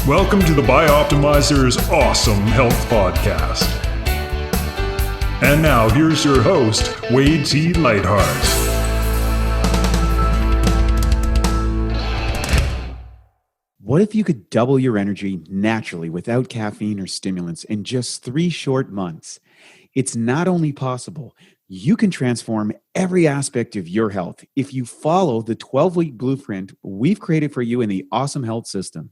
Welcome to the Bioptimizers Awesome Health Podcast. And now here's your host, Wade T. Lightheart. What if you could double your energy naturally without caffeine or stimulants in just 3 short months? It's not only possible, you can transform every aspect of your health if you follow the 12-week blueprint we've created for you in the Awesome Health System.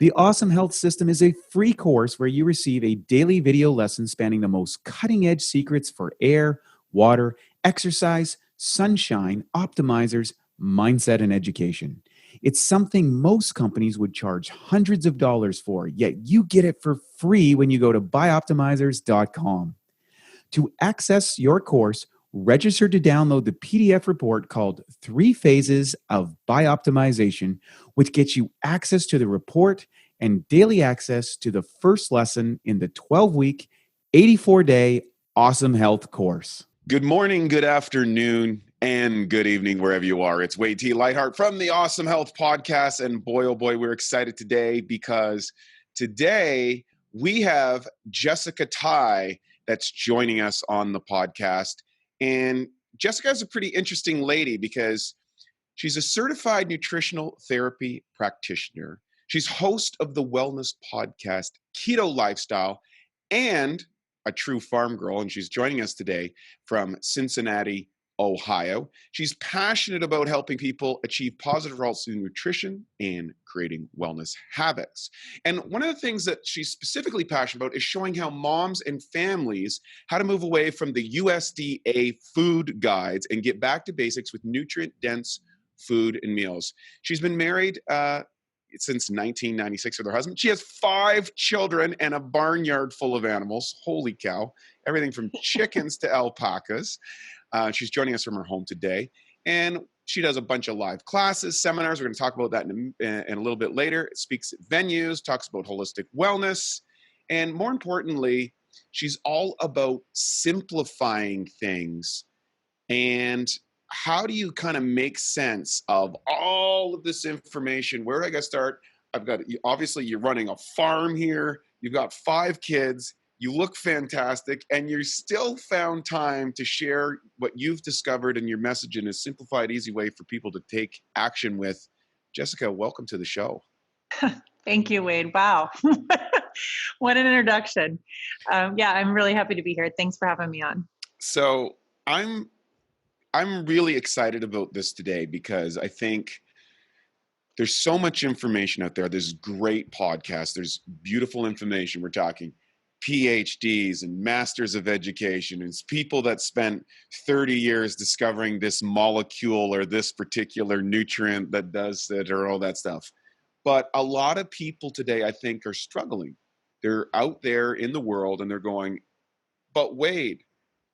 The Awesome Health System is a free course where you receive a daily video lesson spanning the most cutting-edge secrets for air, water, exercise, sunshine, optimizers, mindset, and education. It's something most companies would charge hundreds of dollars for, yet you get it for free when you go to bioptimizers.com. To access your course, register to download the PDF report called 3 Phases of Bioptimization, which gets you access to the report and daily access to the first lesson in the 12-week, 84-day Awesome Health course. Good morning, good afternoon, and good evening, wherever you are. It's Wade T. Lightheart from the Awesome Health Podcast. And boy, oh boy, we're excited today because today we have Jessica Tai that's joining us on the podcast. And Jessica is a pretty interesting lady because she's a certified nutritional therapy practitioner. She's host of the wellness podcast, Keto Lifestyle, and a true farm girl. And she's joining us today from Cincinnati, Ohio. She's passionate about helping people achieve positive results through nutrition and creating wellness habits. And one of the things that she's specifically passionate about is showing how moms and families how to move away from the USDA food guides and get back to basics with nutrient-dense food and meals. She's been married since 1996 with her husband. She has 5 children and a barnyard full of animals. Holy cow. Everything from chickens to alpacas. She's joining us from her home today, and she does a bunch of live classes, seminars. We're going to talk about that in a little bit later. It speaks at venues, talks about holistic wellness, and more importantly, she's all about simplifying things. And how do you kind of make sense of all of this information? Where do I got to start? Obviously, you're running a farm here. You've got 5 kids. You look fantastic, and you still found time to share what you've discovered in your message in a simplified, easy way for people to take action with. Jessica, welcome to the show. Thank you, Wade. Wow. What an introduction. Yeah, I'm really happy to be here. Thanks for having me on. So I'm really excited about this today because I think there's so much information out there. There's great podcasts. There's beautiful information. We're talking PhDs and masters of education and people that spent 30 years discovering this molecule or this particular nutrient that does it or all that stuff. But a lot of people today, I think, are struggling. They're out there in the world and they're going, but Wade,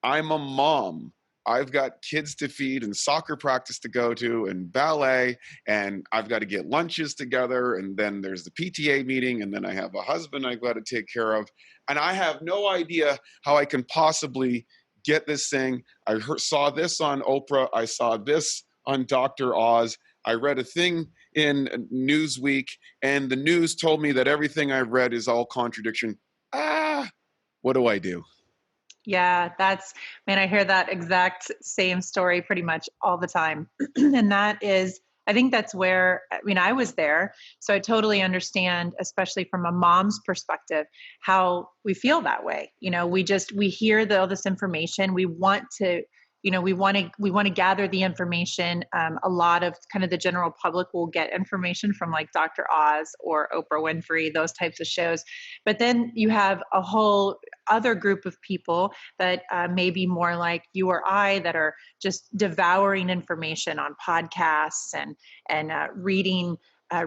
I'm a mom. I've got kids to feed and soccer practice to go to and ballet, and I've got to get lunches together. And then there's the PTA meeting. And then I have a husband I've got to take care of. And I have no idea how I can possibly get this thing. I saw this on Oprah. I saw this on Dr. Oz. I read a thing in Newsweek, and the news told me that everything I read is all contradiction. What do I do? Yeah, I hear that exact same story pretty much all the time. And I think that's where, I was there. So I totally understand, especially from a mom's perspective, how we feel that way. We hear all this information. We want to, we want to gather the information. A lot of kind of the general public will get information from like Dr. Oz or Oprah Winfrey, those types of shows. But then you have a whole other group of people that may be more like you or I that are just devouring information on podcasts and reading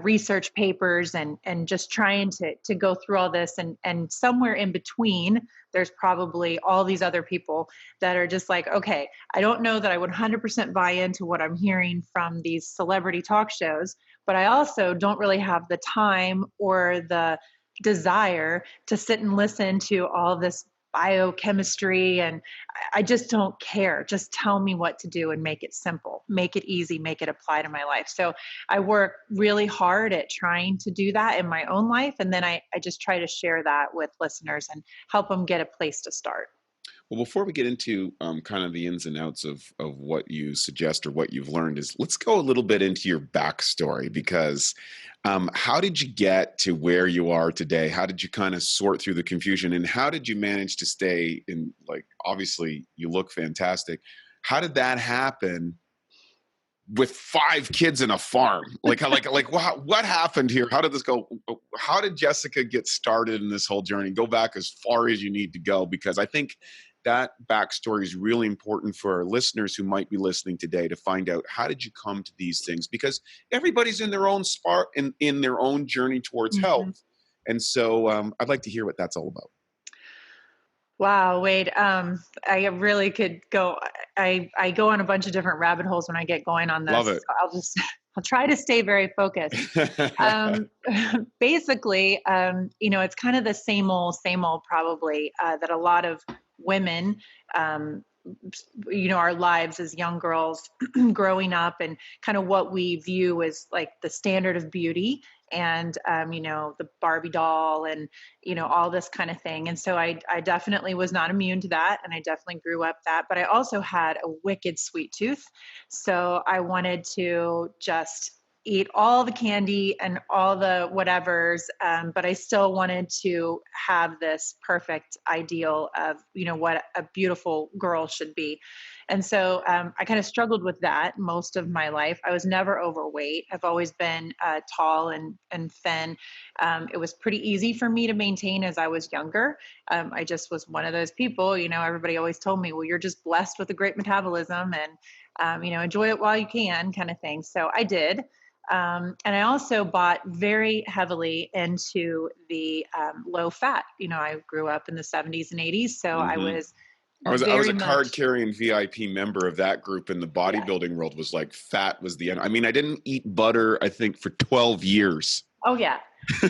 research papers and just trying to go through all this. And somewhere in between, there's probably all these other people that are just like, okay, I don't know that I would 100% buy into what I'm hearing from these celebrity talk shows, but I also don't really have the time or the desire to sit and listen to all this biochemistry, and I just don't care. Just tell me what to do and make it simple, make it easy, make it apply to my life. So I work really hard at trying to do that in my own life. And then I just try to share that with listeners and help them get a place to start. Well, before we get into kind of the ins and outs of what you suggest or what you've learned, is let's go a little bit into your backstory, because how did you get to where you are today? How did you kind of sort through the confusion, and how did you manage to stay in, like, obviously you look fantastic. How did that happen with 5 kids and a farm? Like what happened here? How did this go? How did Jessica get started in this whole journey? Go back as far as you need to go, because I think that backstory is really important for our listeners who might be listening today to find out, how did you come to these things? Because everybody's in their own spot, in their own journey towards health. And so I'd like to hear what that's all about. Wow, Wade. I really could go. I go on a bunch of different rabbit holes when I get going on this. Love it. So I'll try to stay very focused. Basically, it's kind of the same old probably, that a lot of women, our lives as young girls growing up, and kind of what we view as like the standard of beauty, and, the Barbie doll, and, all this kind of thing. And so I definitely was not immune to that. And I definitely grew up that, but I also had a wicked sweet tooth. So I wanted to just eat all the candy and all the whatevers. But I still wanted to have this perfect ideal of, what a beautiful girl should be. And so I kind of struggled with that most of my life. I was never overweight. I've always been tall and thin. It was pretty easy for me to maintain as I was younger. I just was one of those people, everybody always told me, well, you're just blessed with a great metabolism, and, enjoy it while you can, kind of thing. So I did. And I also bought very heavily into the low fat. I grew up in the 70s and 80s. So I was a card carrying VIP member of that group in the bodybuilding world. Was like, fat was the end. I mean, I didn't eat butter, I think, for 12 years. Oh, yeah.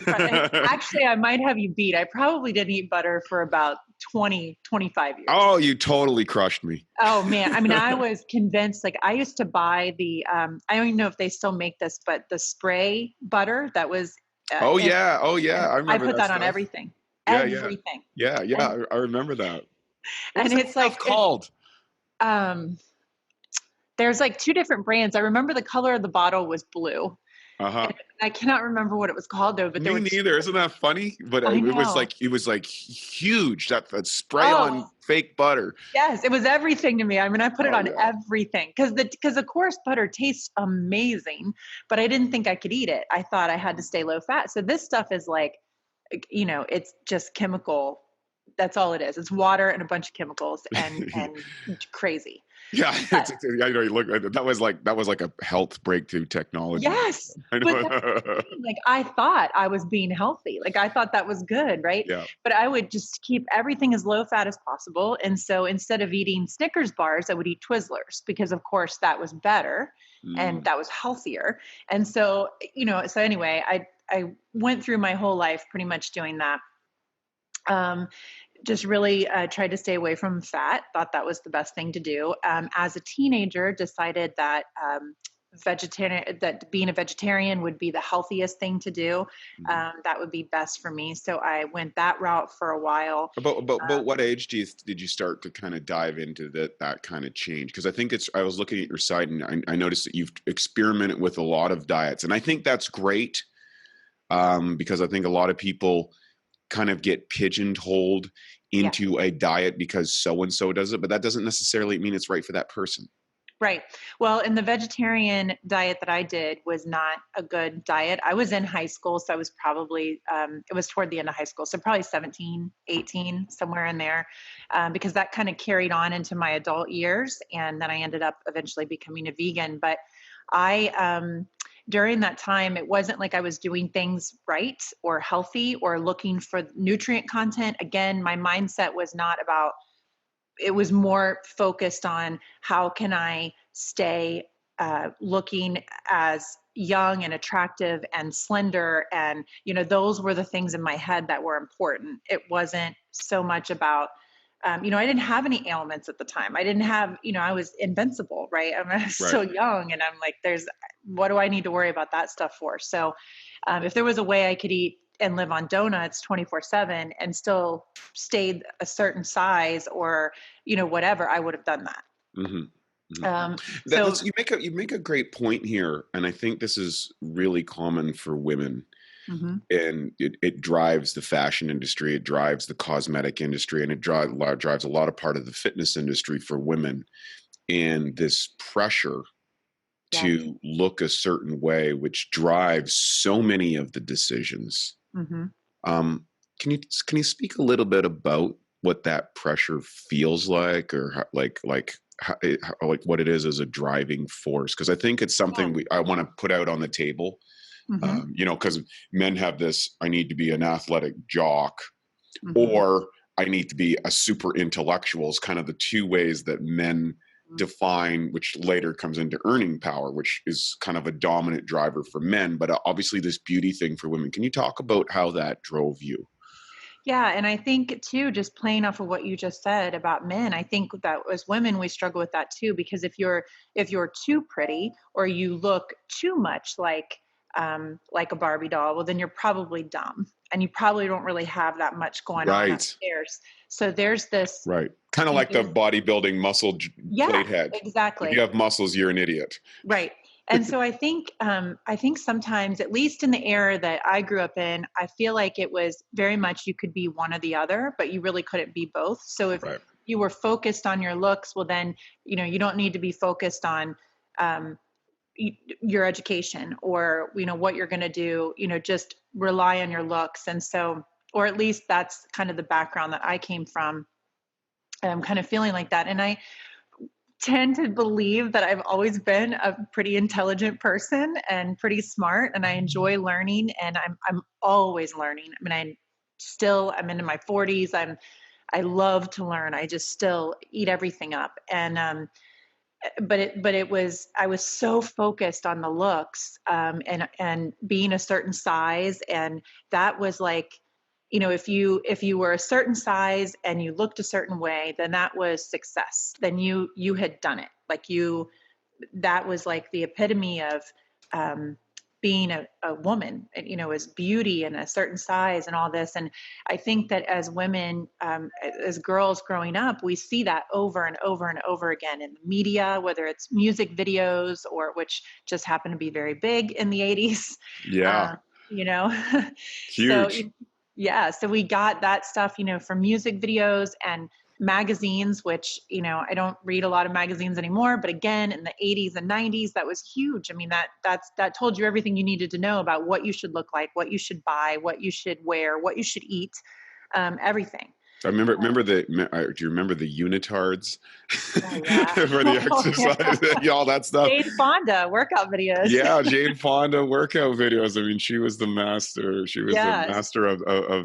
Actually, I might have you beat. I probably didn't eat butter for about 20, 25 years. Oh, you totally crushed me. Oh, man. I mean, I was convinced, like, I used to buy the, I don't even know if they still make this, but the spray butter that was. Yeah. I remember I put that stuff on everything. Yeah, everything. Yeah. I remember that. And it's like called. There's like 2 different brands. I remember the color of the bottle was blue. I cannot remember what it was called though. But me neither. Isn't that funny? But it was like huge. That spray on fake butter. Yes, it was everything to me. I mean, I put it on everything because of course butter tastes amazing, but I didn't think I could eat it. I thought I had to stay low fat. So this stuff is like, it's just chemical. That's all it is. It's water and a bunch of chemicals and crazy. Yeah, I know. You look. That was like a health breakthrough technology. Yes, but like I thought I was being healthy. Like I thought that was good, right? Yeah. But I would just keep everything as low fat as possible, and so instead of eating Snickers bars, I would eat Twizzlers because, of course, that was better and that was healthier. And so so anyway, I went through my whole life pretty much doing that. Just really tried to stay away from fat, thought that was the best thing to do. As a teenager, decided that being a vegetarian would be the healthiest thing to do. That would be best for me. So I went that route for a while. But what age did you start to kind of dive into that kind of change? Because I think I was looking at your site and I noticed that you've experimented with a lot of diets. And I think that's great because I think a lot of people kind of get pigeonholed into a diet because so-and-so does it, but that doesn't necessarily mean it's right for that person. Right. Well, and the vegetarian diet that I did was not a good diet. I was in high school, so I was probably, it was toward the end of high school, so probably 17, 18, somewhere in there, because that kind of carried on into my adult years. And then I ended up eventually becoming a vegan. But during that time, it wasn't like I was doing things right or healthy or looking for nutrient content. Again, my mindset was not about, it was more focused on how can I stay looking as young and attractive and slender. And, those were the things in my head that were important. It wasn't so much about I didn't have any ailments at the time. I didn't have, I was invincible, right? I was Right. so young, and I'm like, what do I need to worry about that stuff for? So if there was a way I could eat and live on donuts 24/7 and still stayed a certain size or, whatever, I would have done that. Mm-hmm. So You make a great point here, and I think this is really common for women. mhm. And it drives the fashion industry, it drives the cosmetic industry, and it drives a lot of part of the fitness industry for women. And this pressure Yes. to look a certain way, which drives so many of the decisions. Mhm. Um, can you speak a little bit about what that pressure feels like, or like what it is as a driving force? Because I think it's something Yeah. I want to put out on the table. Mhm. Because men have this: I need to be an athletic jock, Mhm. or I need to be a super intellectual. Is kind of the two ways that men define, which later comes into earning power, which is kind of a dominant driver for men, but obviously this beauty thing for women. Can you talk about how that drove you? Yeah, and I think too, just playing off of what you just said about men, I think that as women we struggle with that too, because if you're too pretty or you look too much like a Barbie doll, well then you're probably dumb and you probably don't really have that much going on Right, upstairs. So there's this, right. Kind of like the there's, bodybuilding muscle yeah, plate head. If you exactly. have muscles, you're an idiot. Right. And so I think sometimes, at least in the era that I grew up in, I feel like it was very much you could be one or the other, but you really couldn't be both. So if Right. you were focused on your looks, well then, you don't need to be focused on um, your education or, what you're going to do, just rely on your looks. And so, or at least that's kind of the background that I came from. I'm kind of feeling like that. And I tend to believe that I've always been a pretty intelligent person and pretty smart, and I enjoy learning, and I'm always learning. I mean, I'm into my 40s. I love to learn. I just still eat everything up. And but it was, I was so focused on the looks, and being a certain size, and that was like, if you were a certain size and you looked a certain way, then that was success. Then you had done it. Like that was like the epitome of um, being a woman, is beauty and a certain size and all this. And I think that as women, as girls growing up, we see that over and over and over again in the media, whether it's music videos, or which just happened to be very big in the 80s. Yeah, uh, you know so huge. yeah, so we got that stuff, from music videos and magazines, which, I don't read a lot of magazines anymore, but again, in the 80s and 90s, that was huge. I mean, that told you everything you needed to know about what you should look like, what you should buy, what you should wear, what you should eat, everything. I remember do you remember the unitards Oh yeah. for the Oh, yeah. exercise, all that stuff? Jane Fonda workout videos. Yeah, Jane Fonda workout videos. I mean, she was the master. She was the Yes. master of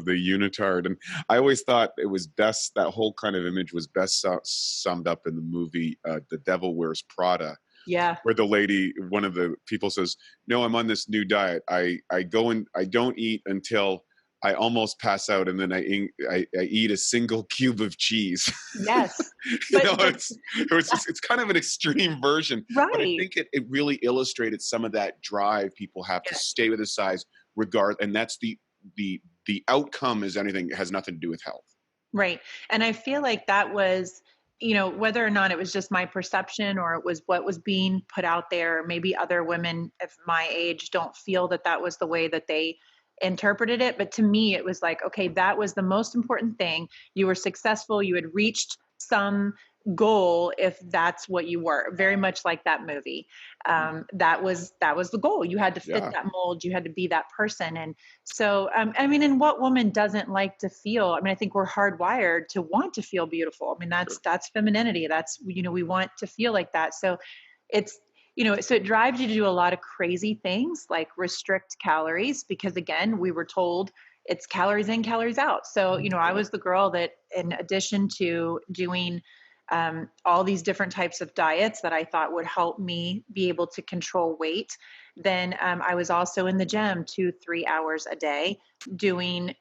the unitard. And I always thought it was best, that whole kind of image was best summed up in the movie The Devil Wears Prada, Yeah. where the lady, one of the people says, "No, I'm on this new diet. I go and I don't eat until I almost pass out, and then I eat a single cube of cheese." Yes. You know, But it's kind of an extreme version, but I right. think it really illustrated some of that drive people have to Yes. stay with the size and that's the outcome is anything, it has nothing to do with health. Right. And I feel like that was, whether or not it was just my perception or it was what was being put out there, maybe other women of my age don't feel that that was the way that they interpreted it. But to me, it was like, okay, that was the most important thing. You were successful. You had reached some goal if that's what you were, very much like that movie. That was the goal. You had to fit Yeah, that mold. You had to be that person. And so, I mean, and what woman doesn't like to feel? I mean, I think we're hardwired to want to feel beautiful. I mean, sure. that's femininity. That's, we want to feel like that. So it's, so it drives you to do a lot of crazy things like restrict calories, because again, we were told it's calories in, calories out. So, I was the girl that, in addition to doing all these different types of diets that I thought would help me be able to control weight, then I was also in the gym 2-3 hours a day doing,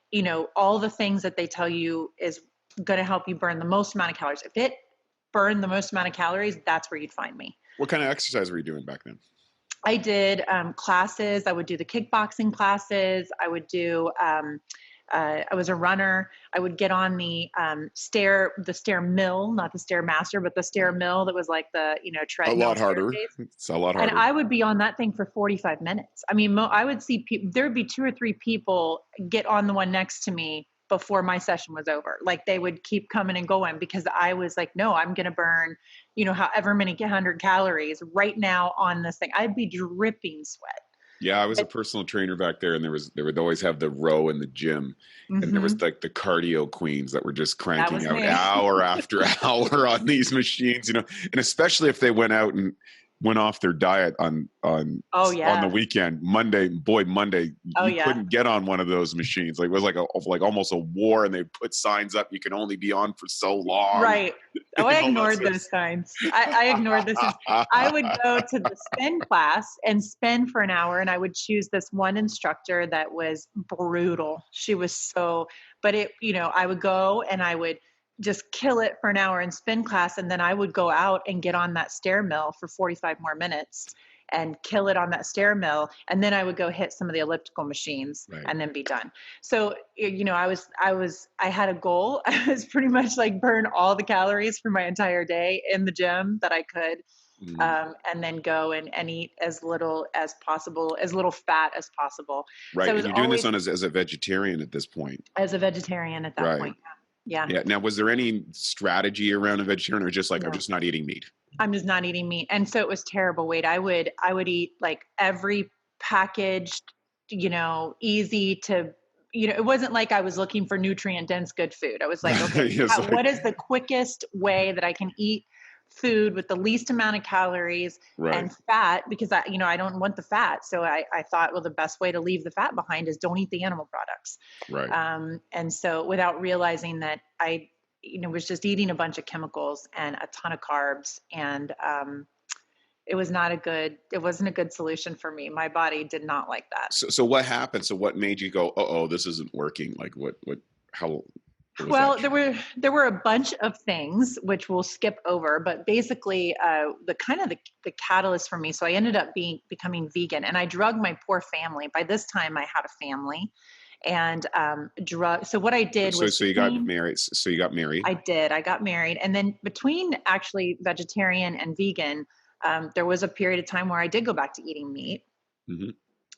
all the things that they tell you is going to help you burn the most amount of calories. If it burned the most amount of calories, that's where you'd find me. What kind of exercise were you doing back then? I did classes. I would do the kickboxing classes. I would do, I was a runner. I would get on the stair mill, not the stairmaster, but the stair mill that was like the, treadmill. A lot harder. Staircase. It's a lot harder. And I would be on that thing for 45 minutes. I mean, I would see people, there would be 2 or 3 people get on the one next to me before my session was over. Like they would keep coming and going because I was like, no, I'm going to burn, however many 100 calories right now on this thing. I'd be dripping sweat. Yeah, I was a personal trainer back there, and they would always have the row in the gym, and there was like the cardio queens that were just cranking out hour after hour on these machines, and especially if they went out and went off their diet on the weekend. Monday, you couldn't get on one of those machines. Like it was like almost a war, and they put signs up, you can only be on for so long. Right. Oh, I ignored those signs. I ignored this. I would go to the spin class and spin for an hour, and I would choose this one instructor that was brutal. She was but I would go and I would just kill it for an hour in spin class. And then I would go out and get on that stair mill for 45 more minutes and kill it on that stair mill. And then I would go hit some of the elliptical machines and then be done. So, I had a goal. I was pretty much like burn all the calories for my entire day in the gym that I could. And then go and eat as little as possible, as little fat as possible. Right. So and you're doing this as a vegetarian at this point. As a vegetarian at that point. Yeah. Now, was there any strategy around a vegetarian, or just like, I'm just not eating meat? I'm just not eating meat. And so it was terrible, Wade. I would eat like every packaged, easy to, it wasn't like I was looking for nutrient dense, good food. I was like, okay, what is the quickest way that I can eat food with the least amount of calories and fat, because I don't want the fat. So I thought, well, the best way to leave the fat behind is don't eat the animal products. Right. And so without realizing that I, was just eating a bunch of chemicals and a ton of carbs, and it wasn't a good solution for me. My body did not like that. So what happened? So what made you go, oh, this isn't working? Like how? Well, there were a bunch of things which we'll skip over, but basically the catalyst for me. So I ended up becoming vegan, and I drugged my poor family. By this time I had a family, and So what I did was. So you got married. So you got married. I did. I got married. And then between actually vegetarian and vegan, there was a period of time where I did go back to eating meat. Mm-hmm.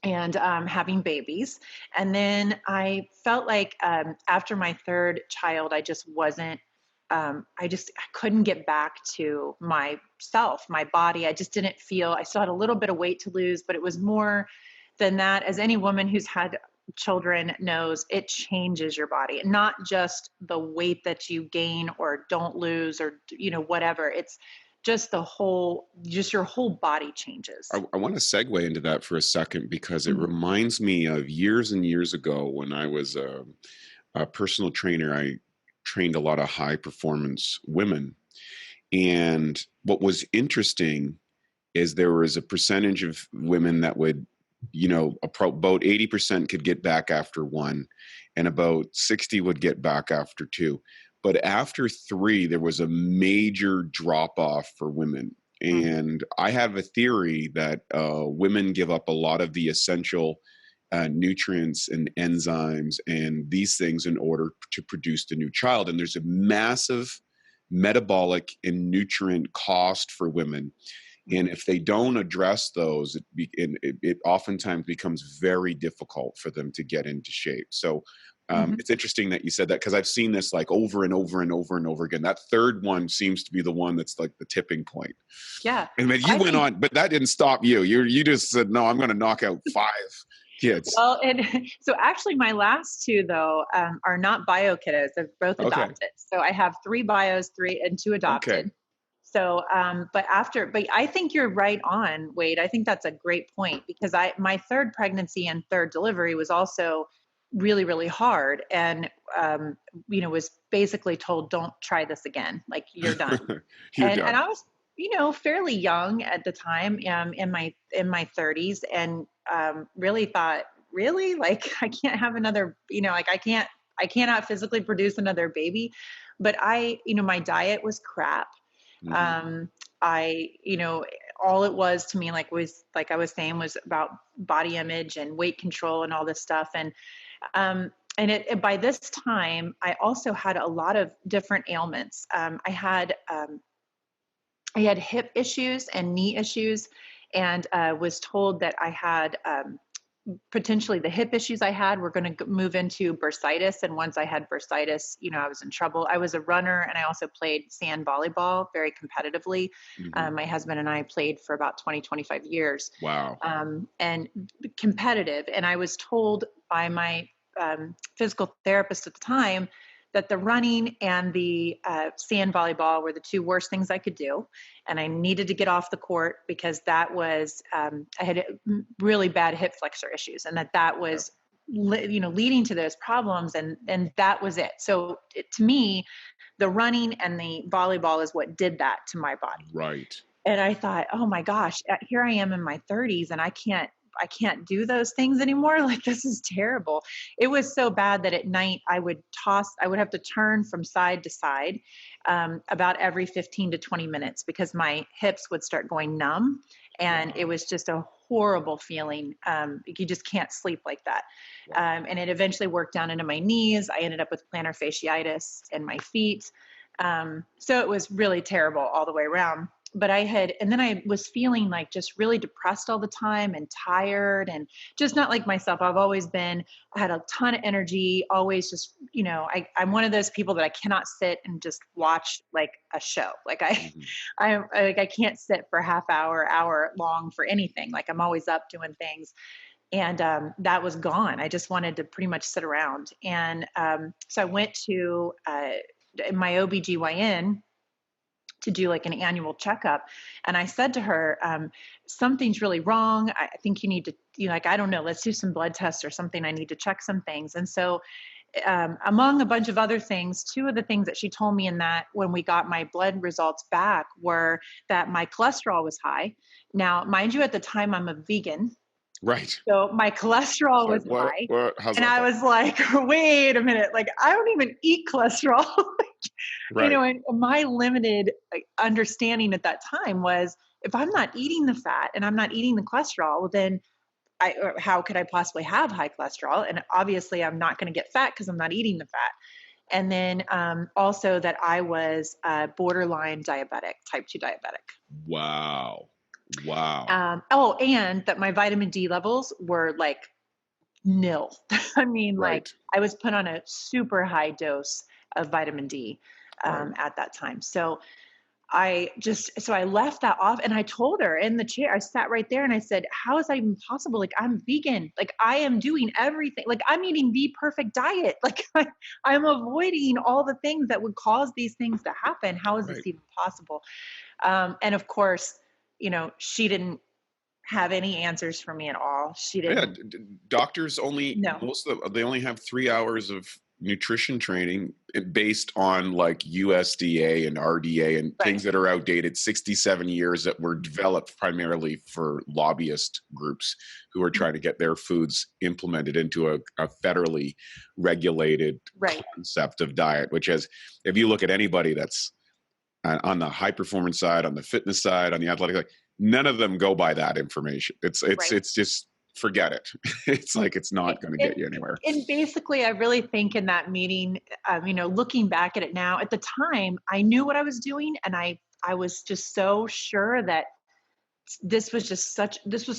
And having babies. And then I felt like after my 3rd child, I just wasn't, I couldn't get back to myself, my body. I just didn't feel, I still had a little bit of weight to lose, but it was more than that. As any woman who's had children knows, it changes your body, not just the weight that you gain or don't lose or, whatever. It's just your whole body changes. I want to segue into that for a second, because it reminds me of years and years ago when I was a personal trainer. I trained a lot of high performance women. And what was interesting is there was a percentage of women that would, about 80% could get back after 1, and about 60 would get back after 2. But after 3, there was a major drop off for women. And I have a theory that women give up a lot of the essential nutrients and enzymes and these things in order to produce the new child. And there's a massive metabolic and nutrient cost for women. And if they don't address those, it oftentimes becomes very difficult for them to get into shape. So it's interesting that you said that, because I've seen this like over and over and over and over again. That 3rd one seems to be the one that's like the tipping point. Yeah. And then you went on, but that didn't stop you. You just said, no, I'm going to knock out 5 kids. Well, so actually my last 2 though are not bio kiddos. They're both adopted. Okay. So I have 3 bios, 3 and 2 adopted. Okay. So, but I think you're right on, Wade. I think that's a great point, because my 3rd pregnancy and 3rd delivery was also really, really hard. And, was basically told, don't try this again. Like, you're done. And I was, fairly young at the time, in my 30s, and, really thought, really, like, I can't have another, I can't I cannot physically produce another baby, but my diet was crap. Mm-hmm. All it was to me, like I was saying, was about body image and weight control and all this stuff. By this time, I also had a lot of different ailments. I had hip issues and knee issues, and was told that I had potentially the hip issues I had were going to move into bursitis. And once I had bursitis, I was in trouble. I was a runner, and I also played sand volleyball very competitively. Mm-hmm. My husband and I played for about 25 years. Wow. And competitive. And I was told by my physical therapist at the time that the running and the sand volleyball were the two worst things I could do. And I needed to get off the court because that was, I had really bad hip flexor issues, and that was, leading to those problems. And that was it. So to me, the running and the volleyball is what did that to my body. Right. And I thought, oh my gosh, here I am in my 30s and I can't do those things anymore. Like, this is terrible. It was so bad that at night I would have to turn from side to side about every 15 to 20 minutes because my hips would start going numb. And it was just a horrible feeling. You just can't sleep like that. And it eventually worked down into my knees. I ended up with plantar fasciitis in my feet. So it was really terrible all the way around. But then I was feeling like just really depressed all the time and tired and just not like myself. I had a ton of energy, always just, I'm one of those people that I cannot sit and just watch like a show. Like I can't sit for a half hour long for anything. Like I'm always up doing things. And that was gone. I just wanted to pretty much sit around. And so I went to my OBGYN to do like an annual checkup. And I said to her, something's really wrong. I think you need to, I don't know, let's do some blood tests or something. I need to check some things. And so among a bunch of other things, two of the things that she told me in that when we got my blood results back were that my cholesterol was high. Now, mind you, at the time I'm a vegan. Right. So my cholesterol was high. And I was like, wait a minute, like I don't even eat cholesterol. Right. And my limited understanding at that time was if I'm not eating the fat and I'm not eating the cholesterol, well, then how could I possibly have high cholesterol? And obviously I'm not going to get fat because I'm not eating the fat. And then also that I was borderline diabetic, type 2 diabetic. Wow. And that my vitamin D levels were like nil. I mean, like I was put on a super high dose of vitamin D at that time. So I left that off and I told her in the chair, I sat right there and I said, how is that even possible? Like I'm vegan. Like I am doing everything. Like I'm eating the perfect diet. Like I'm avoiding all the things that would cause these things to happen. How is this even possible? And of course, she didn't have any answers for me at all. She didn't. Yeah, doctors they only have 3 hours of nutrition training based on like USDA and RDA and things that are outdated 67 years that were developed primarily for lobbyist groups who are trying to get their foods implemented into a federally regulated concept of diet, which is, if you look at anybody that's on the high performance side, on the fitness side, on the athletic side, none of them go by that information. It's just forget it. It's like, it's not going to get you anywhere. And basically, I really think in that meeting, looking back at it now, at the time, I knew what I was doing. And I was just so sure that this was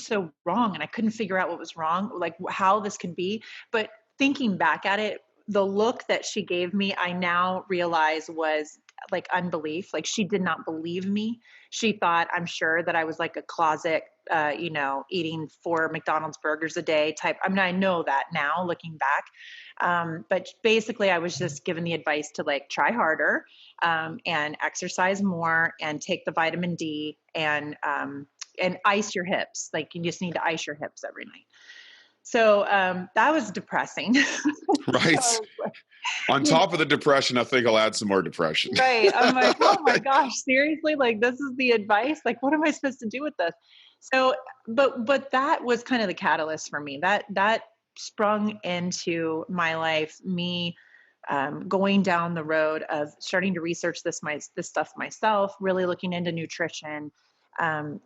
so wrong. And I couldn't figure out what was wrong, like how this could be. But thinking back at it, the look that she gave me, I now realize was like unbelief. Like she did not believe me. She thought, I'm sure, that I was like a closet, eating 4 McDonald's burgers a day type. I mean, I know that now looking back. But basically I was just given the advice to like try harder, and exercise more and take the vitamin D and ice your hips. Like you just need to ice your hips every night. So that was depressing. Right. On top of the depression, I think I'll add some more depression. Right. I'm like, oh my gosh, seriously? Like, this is the advice? Like, what am I supposed to do with this? So, but that was kind of the catalyst for me. That sprung into my life, me going down the road of starting to research this stuff myself, really looking into nutrition,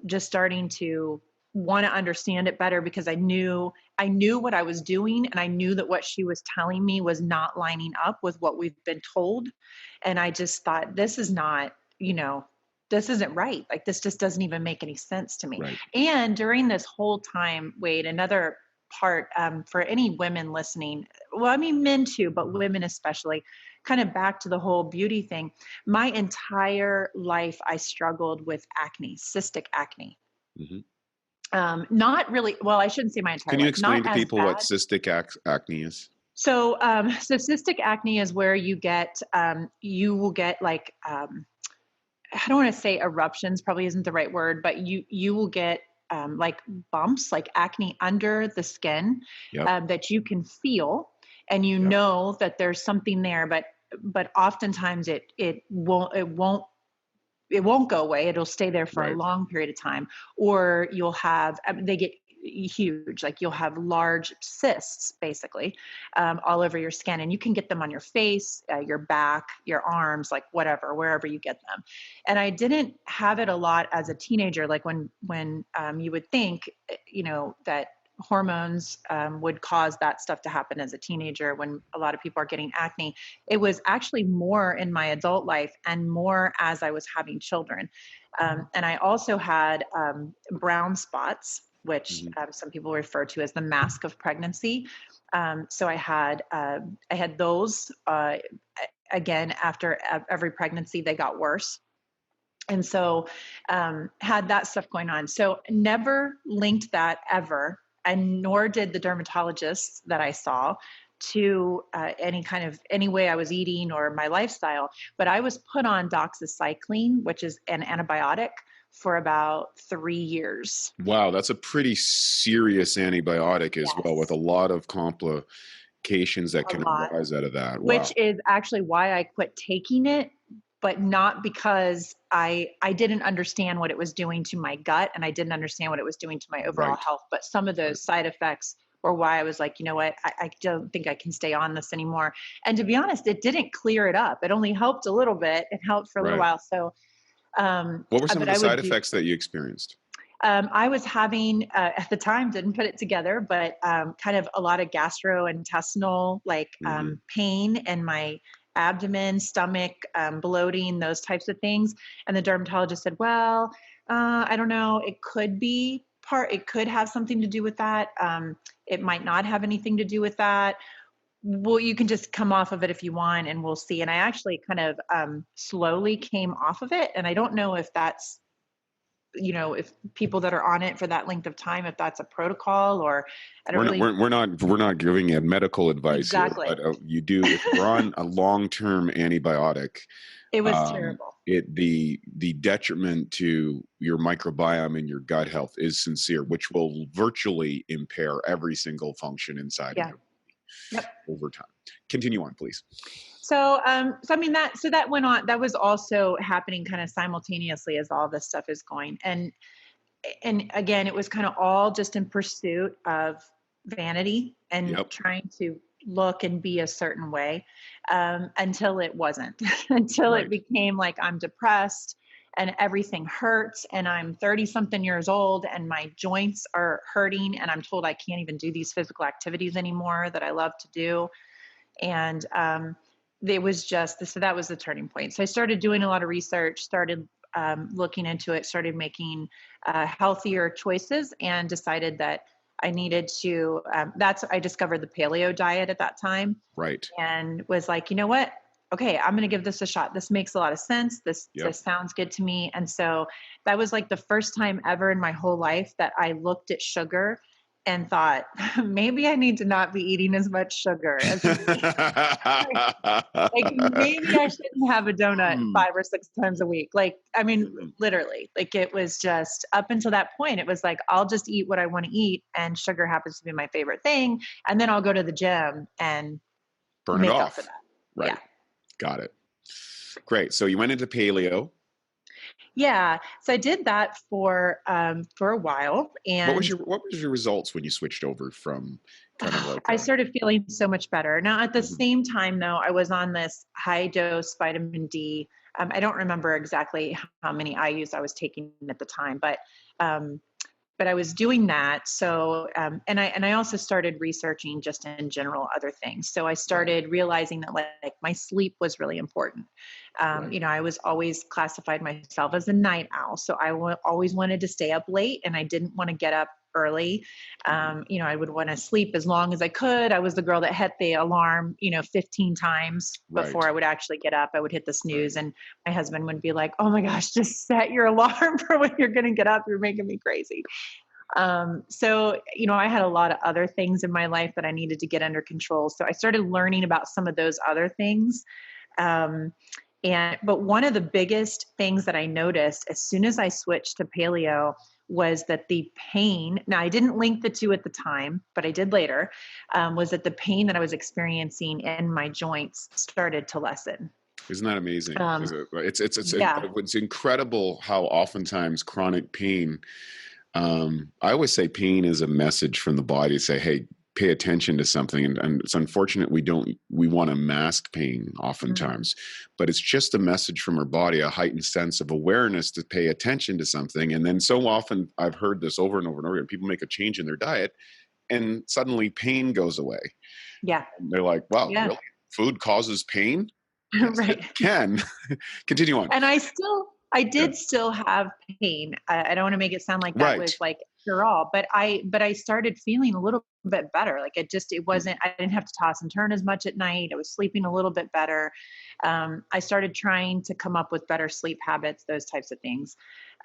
just starting to want to understand it better, because I knew what I was doing, and I knew that what she was telling me was not lining up with what we've been told. And I just thought, this is not, this isn't right. Like, this just doesn't even make any sense to me. Right. And during this whole time, Wade, another part for any women listening, well, I mean, men too, but women especially, kind of back to the whole beauty thing. My entire life, I struggled with acne, cystic acne. Mm-hmm. Not really. Well, I shouldn't say my entire life. Can you explain to people what bad. cystic acne is? So cystic acne is where you will get like, I don't want to say eruptions, probably isn't the right word, but you will get like bumps, like acne under the skin, that you can feel, and know that there's something there, but oftentimes it won't go away. It'll stay there for a long period of time, or you'll have, they get huge, like you'll have large cysts basically all over your skin, and you can get them on your face, your back, your arms, like whatever, wherever you get them. And I didn't have it a lot as a teenager, like when you would think, that hormones would cause that stuff to happen as a teenager when a lot of people are getting acne. It was actually more in my adult life and more as I was having children. And I also had brown spots, which some people refer to as the mask of pregnancy. So I had those, again, after every pregnancy, they got worse. And so had that stuff going on. So never linked that ever, and nor did the dermatologists that I saw, to any way I was eating or my lifestyle. But I was put on doxycycline, which is an antibiotic, for about 3 years. Wow, that's a pretty serious antibiotic as well, with a lot of complications that can arise out of that. Which is actually why I quit taking it, but not because I didn't understand what it was doing to my gut, and I didn't understand what it was doing to my overall health. But some of those side effects were why I was like, you know what, I don't think I can stay on this anymore. And to be honest, it didn't clear it up. It only helped a little bit. It helped for a little while. So what were some of the side effects that you experienced? I was having, at the time, didn't put it together, but kind of a lot of gastrointestinal, like pain in my abdomen, stomach, bloating, those types of things. And the dermatologist said, well, I don't know, it could have something to do with that. It might not have anything to do with that. Well, you can just come off of it if you want, and we'll see. And I actually kind of slowly came off of it. And I don't know if that's, if people that are on it for that length of time, if that's a protocol, or I don't we're not giving you medical advice here, but you do, if you're on a long-term antibiotic, it was terrible. The detriment to your microbiome and your gut health is sincere, which will virtually impair every single function inside of you over time. Continue on, please. So I mean, that went on. That was also happening kind of simultaneously as all this stuff is going. And again, it was kind of all just in pursuit of vanity and trying to look and be a certain way, until it wasn't, until it became like, I'm depressed and everything hurts, and I'm 30 something years old and my joints are hurting, and I'm told I can't even do these physical activities anymore that I love to do. And it was just, so that was the turning point. So I started doing a lot of research, started looking into it, started making healthier choices, and decided that I needed to, I discovered the paleo diet at that time. Right. And was like, you know what? Okay, I'm going to give this a shot. This makes a lot of sense. This sounds good to me. And so that was like the first time ever in my whole life that I looked at sugar and thought, maybe I need to not be eating as much sugar. Like maybe I shouldn't have a donut 5 or 6 times a week. Like, I mean, literally, like it was just up until that point, it was like, I'll just eat what I want to eat, and sugar happens to be my favorite thing. And then I'll go to the gym and burn it off. Right. Yeah. Got it. Great. So you went into paleo. Yeah. So I did that for a while. And what was your results when you switched over from kind of like I started feeling so much better. Now, at the Mhm. same time, though, I was on this high dose vitamin D. I don't remember exactly how many IUs I was taking at the time, um, but I was doing that. So, and I also started researching just in general other things. So I started realizing that like my sleep was really important. Right. I was always classified myself as a night owl. So always wanted to stay up late and I didn't want to get up early. I would want to sleep as long as I could. I was the girl that hit the alarm, 15 times Right. before I would actually get up. I would hit the Right. snooze and my husband would be like, "Oh my gosh, just set your alarm for when you're going to get up. You're making me crazy." So I had a lot of other things in my life that I needed to get under control. So I started learning about some of those other things. But one of the biggest things that I noticed as soon as I switched to paleo was that the pain, now I didn't link the two at the time, but I did later, was that the pain that I was experiencing in my joints started to lessen. Isn't that amazing? Um, yeah. It's incredible how oftentimes chronic pain. I always say pain is a message from the body to say, "Hey, pay attention to something." And it's unfortunate we want to mask pain oftentimes, but it's just a message from our body, a heightened sense of awareness to pay attention to something. And then so often I've heard this over and over and over again. People make a change in their diet, and suddenly pain goes away. Yeah. And they're like, "Wow, Yeah. really? Food causes pain?" Yes, Right. it can. Continue on. And I did still have pain. I don't want to make it sound like that Right. was like cure all, but I started feeling a little bit better. Like it wasn't, I didn't have to toss and turn as much at night. I was sleeping a little bit better. I started trying to come up with better sleep habits, those types of things.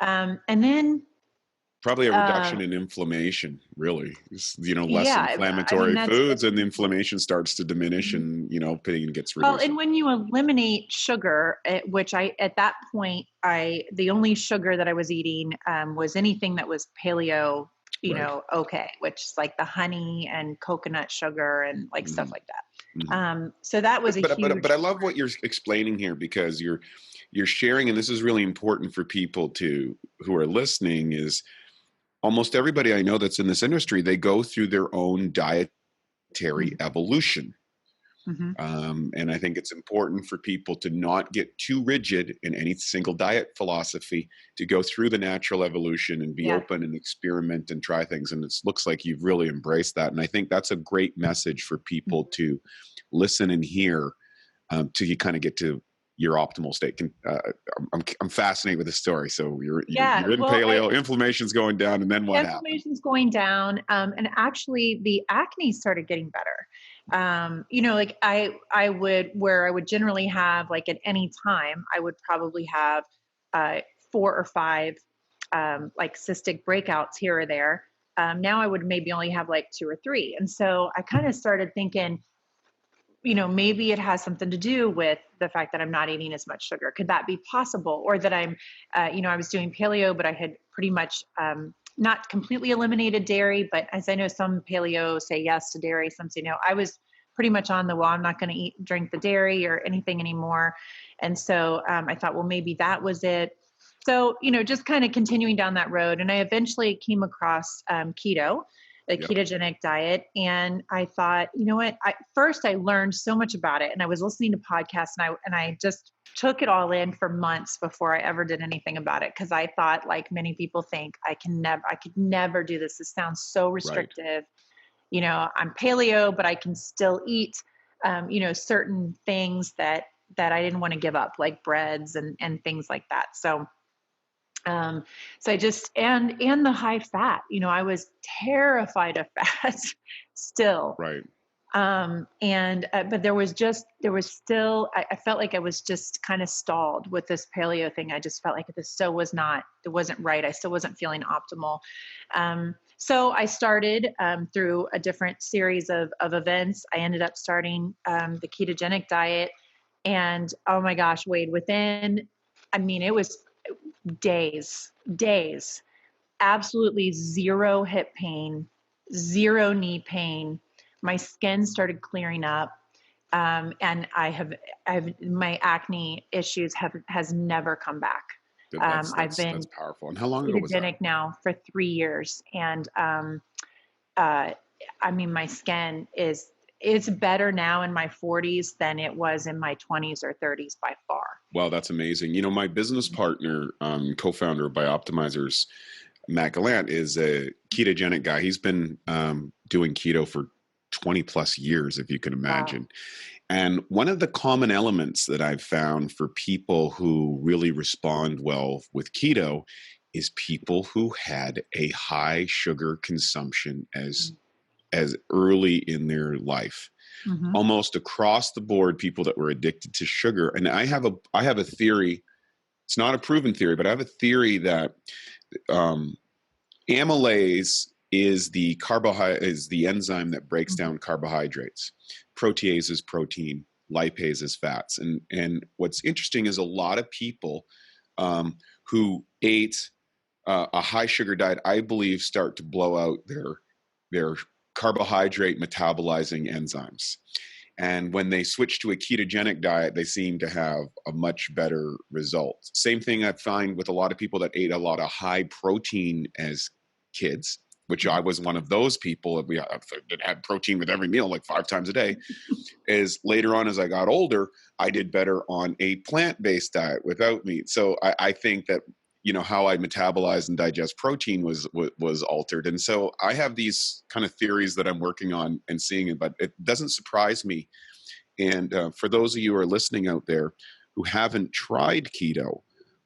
And then, Probably a reduction um, in inflammation, really. Less yeah, I mean, inflammatory foods, and the inflammation starts to diminish, and pain gets well, reduced. and when you eliminate sugar, which at that point, the only sugar that I was eating was anything that was paleo, Right. okay, which is like the honey and coconut sugar and like stuff Mhm. like Mhm. that. So that was a But huge. I love what you're explaining here, because you're sharing, and this is really important for people who are listening, is almost everybody I know that's in this industry, they go through their own dietary evolution. Mhm. And I think it's important for people to not get too rigid in any single diet philosophy, to go through the natural evolution and be Yeah. open and experiment and try things. And it looks like you've really embraced that. And I think that's a great message for people to listen and hear, till you kind of get to your optimal state. I'm fascinated with the story. So you're Yeah. in Well, paleo, inflammation's going down, and then what happened? inflammation's going down, and actually the acne started getting better. Like I would generally have, like, at any time I would probably have 4 or 5 like cystic breakouts here or there. Now I would maybe only have like 2 or 3, and so I kind of started thinking, maybe it has something to do with the fact that I'm not eating as much sugar. Could that be possible? Or that I was doing paleo, but I had pretty much not completely eliminated dairy. But as I know, some paleo say yes to dairy, some say no. I was pretty much on the wall. I'm not going to drink the dairy or anything anymore. And so I thought, well, maybe that was it. So, just kind of continuing down that road. And I eventually came across keto, the Yep. ketogenic diet. And I thought, you know what? First I learned so much about it, and I was listening to podcasts, and I just took it all in for months before I ever did anything about it. Cause I thought, like many people think, I could never do this. This sounds so Right. restrictive. I'm paleo, but I can still eat, certain things that I didn't want to give up, like breads and things like that. So I just, and the high fat, I was terrified of fat still. Right. But there was still, I felt like I was just kind of stalled with this paleo thing. I just felt like it wasn't right. I still wasn't feeling optimal. So I started, through a different series of events. I ended up starting, the ketogenic diet, and oh my gosh, Wade, it was days, absolutely zero hip pain, zero knee pain. My skin started clearing up. And my acne issues has never come back. I've been That's powerful. And how long ago was that? ketogenic now for 3 years. And, I mean, my skin it's better now in my 40s than it was in my 20s or 30s by far. Wow, that's amazing. My business partner, co-founder of Bioptimizers, Matt Gallant, is a ketogenic guy. He's been doing keto for 20 plus years, if you can imagine. Wow. And one of the common elements that I've found for people who really respond well with keto is people who had a high sugar consumption as early in their life. Mm-hmm. Almost across the board, people that were addicted to sugar. And I have a theory. It's not a proven theory, but I have a theory that amylase is the enzyme that breaks down carbohydrates. Protease is protein, lipase is fats. And what's interesting is a lot of people who ate a high sugar diet, I believe, start to blow out their carbohydrate metabolizing enzymes. And when they switch to a ketogenic diet, they seem to have a much better result. Same thing I find with a lot of people that ate a lot of high protein as kids, which I was one of those people that had protein with every meal, like 5 times a day. Is later on, as I got older, I did better on a plant-based diet without meat. So I think that how I metabolize and digest protein was altered. And so I have these kind of theories that I'm working on and seeing it, but it doesn't surprise me. And for those of you who are listening out there who haven't tried keto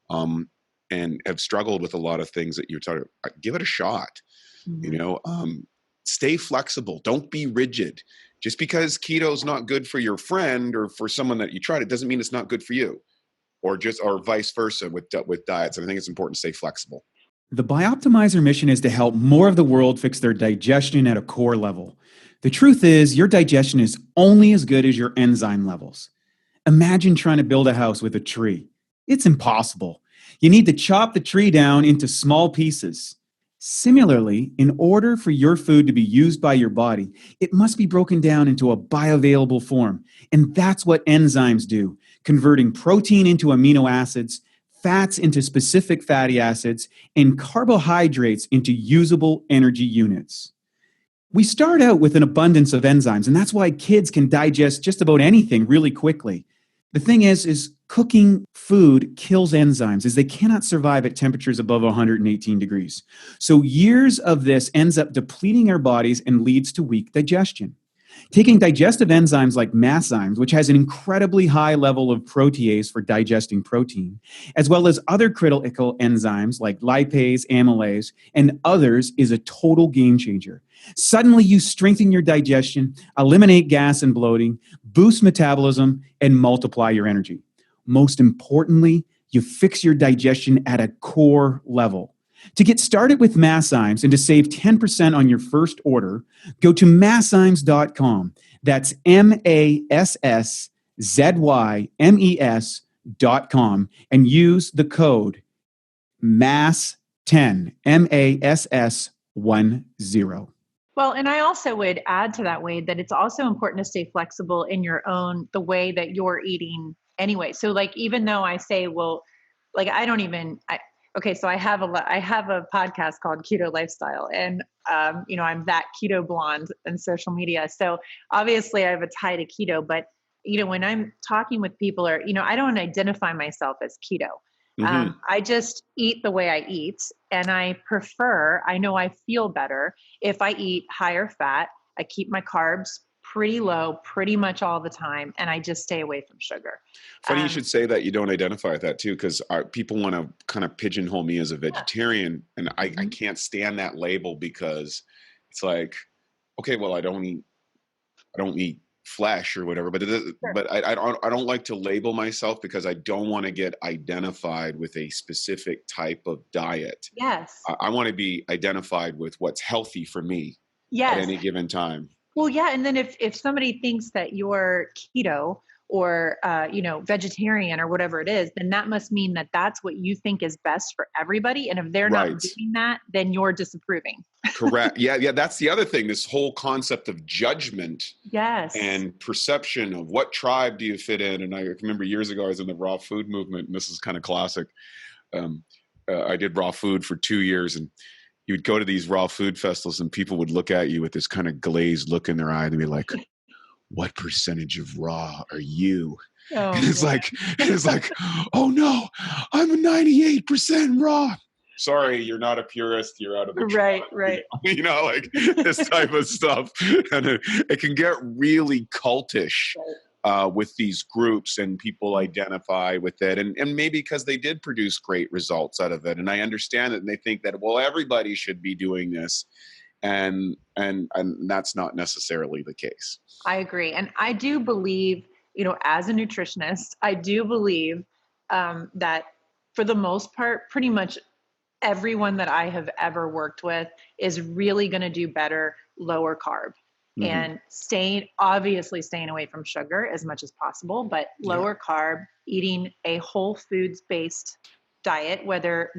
and have struggled with a lot of things that you're talking about, give it a shot. Mm-hmm. Stay flexible. Don't be rigid. Just because keto is not good for your friend or for someone that you tried, it doesn't mean it's not good for you. Or vice versa with diets. And I think it's important to stay flexible. The Bioptimizer mission is to help more of the world fix their digestion at a core level. The truth is, your digestion is only as good as your enzyme levels. Imagine trying to build a house with a tree. It's impossible. You need to chop the tree down into small pieces. Similarly, in order for your food to be used by your body, it must be broken down into a bioavailable form. And that's what enzymes do, converting protein into amino acids, fats into specific fatty acids, and carbohydrates into usable energy units. We start out with an abundance of enzymes, and that's why kids can digest just about anything really quickly. The thing is cooking food kills enzymes as they cannot survive at temperatures above 118 degrees. So years of this ends up depleting our bodies and leads to weak digestion. Taking digestive enzymes like masszymes, which has an incredibly high level of protease for digesting protein, as well as other critical enzymes like lipase, amylase, and others, is a total game changer. Suddenly, you strengthen your digestion, eliminate gas and bloating, boost metabolism, and multiply your energy. Most importantly, you fix your digestion at a core level. To get started with masszymes and to save 10% on your first order, go to masszymes.com. That's MASSZYMES.com and use the code MASS10, MASS10. Well, and I also would add to that, Wade, that it's also important to stay flexible in the way that you're eating anyway. So like, even though I say, well, like, okay, so I have a podcast called Keto Lifestyle, and I'm thatketoblond on social media. So obviously I have a tie to keto, but when I'm talking with people, or I don't identify myself as keto. Mm-hmm. I just eat the way I eat, and I know I feel better if I eat higher fat. I keep my carbs pretty low pretty much all the time, and I just stay away from sugar. Funny you should say that you don't identify with that too, because people want to kind of pigeonhole me as a vegetarian, and I can't stand that label, because it's like, okay, well, I don't eat flesh or whatever, but I don't like to label myself, because I don't want to get identified with a specific type of diet. Yes. I want to be identified with what's healthy for me at any given time. Well, yeah. And then if somebody thinks that you're keto or, vegetarian or whatever it is, then that must mean that that's what you think is best for everybody. And if they're not doing that, then you're disapproving. Correct. Yeah. That's the other thing. This whole concept of judgment, yes, and perception of what tribe do you fit in. And I remember years ago, I was in the raw food movement, and this is kind of classic. I did raw food for 2 years, and you would go to these raw food festivals and people would look at you with this kind of glazed look in their eye and be like, what percentage of raw are you? Oh, And it's like, oh no, I'm a 98% raw. Sorry, you're not a purist. You're out of the right. You know, like this type of stuff. And it can get really cultish with these groups, and people identify with it. And maybe because they did produce great results out of it. And I understand it. And they think that, well, everybody should be doing this. And that's not necessarily the case. I agree. And I do believe, as a nutritionist, I do believe that for the most part, pretty much everyone that I have ever worked with is really going to do better lower carb and staying away from sugar as much as possible, but lower carb, eating a whole foods based diet, whether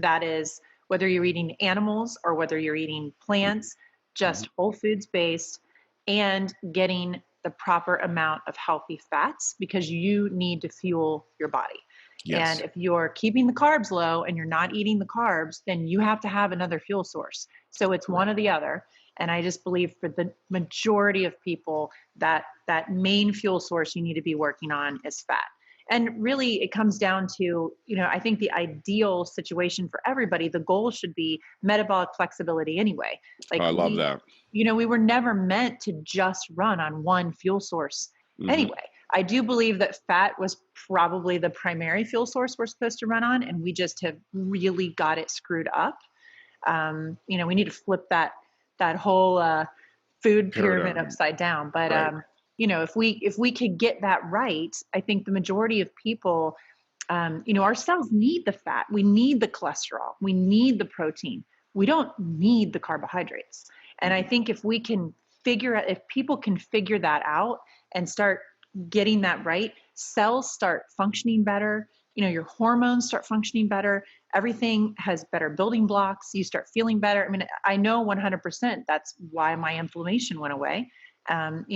you're eating animals or whether you're eating plants, just whole foods based, and getting the proper amount of healthy fats, because you need to fuel your body. Yes. And if you're keeping the carbs low and you're not eating the carbs, then you have to have another fuel source. So it's one or the other. And I just believe for the majority of people that main fuel source you need to be working on is fat. And really it comes down to, I think the ideal situation for everybody, the goal should be metabolic flexibility anyway. Like I love that. We were never meant to just run on one fuel source anyway. I do believe that fat was probably the primary fuel source we're supposed to run on, and we just have really got it screwed up. We need to flip that whole food pyramid upside down. But if we could get that right, I think the majority of people, our cells need the fat, we need the cholesterol, we need the protein. We don't need the carbohydrates. And I think if people can figure that out and start getting that right, cells start functioning better, your hormones start functioning better, everything has better building blocks, you start feeling better. I mean, I know 100% that's why my inflammation went away. And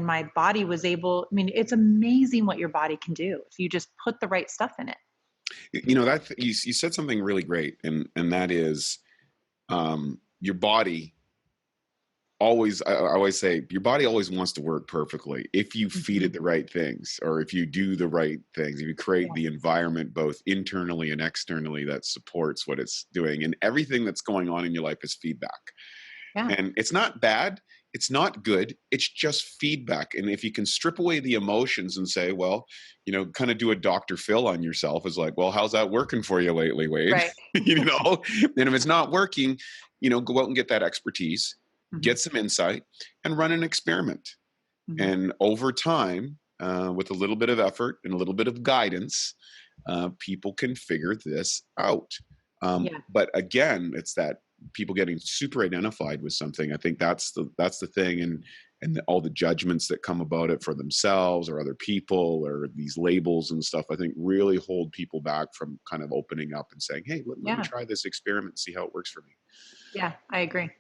my body was able, it's amazing what your body can do if you just put the right stuff in it. That you said something really great. And that is, your body always, I always say, your body always wants to work perfectly if you feed it the right things, or if you do the right things, if you create the environment both internally and externally that supports what it's doing. And everything that's going on in your life is feedback. Yeah. And it's not bad, it's not good, it's just feedback. And if you can strip away the emotions and say, well, kind of do a Dr. Phil on yourself, is like, well, how's that working for you lately, Wade? Right. And if it's not working, go out and get that expertise, get some insight, and run an experiment. And over time, with a little bit of effort and a little bit of guidance, people can figure this out. But again, it's that people getting super identified with something. I think that's the thing. And all the judgments that come about it for themselves or other people, or these labels and stuff, I think really hold people back from kind of opening up and saying, hey, let me try this experiment and see how it works for me. Yeah, I agree.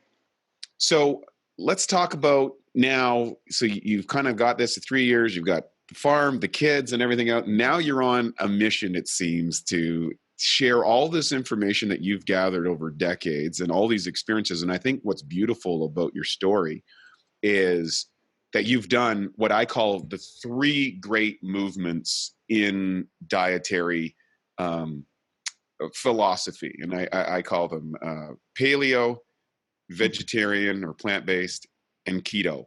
So let's talk about now. So you've kind of got this 3 years, you've got the farm, the kids and everything out. Now you're on a mission, it seems, to share all this information that you've gathered over decades and all these experiences. And I think what's beautiful about your story is that you've done what I call the 3 great movements in dietary philosophy. And I call them paleo, vegetarian or plant-based, and keto.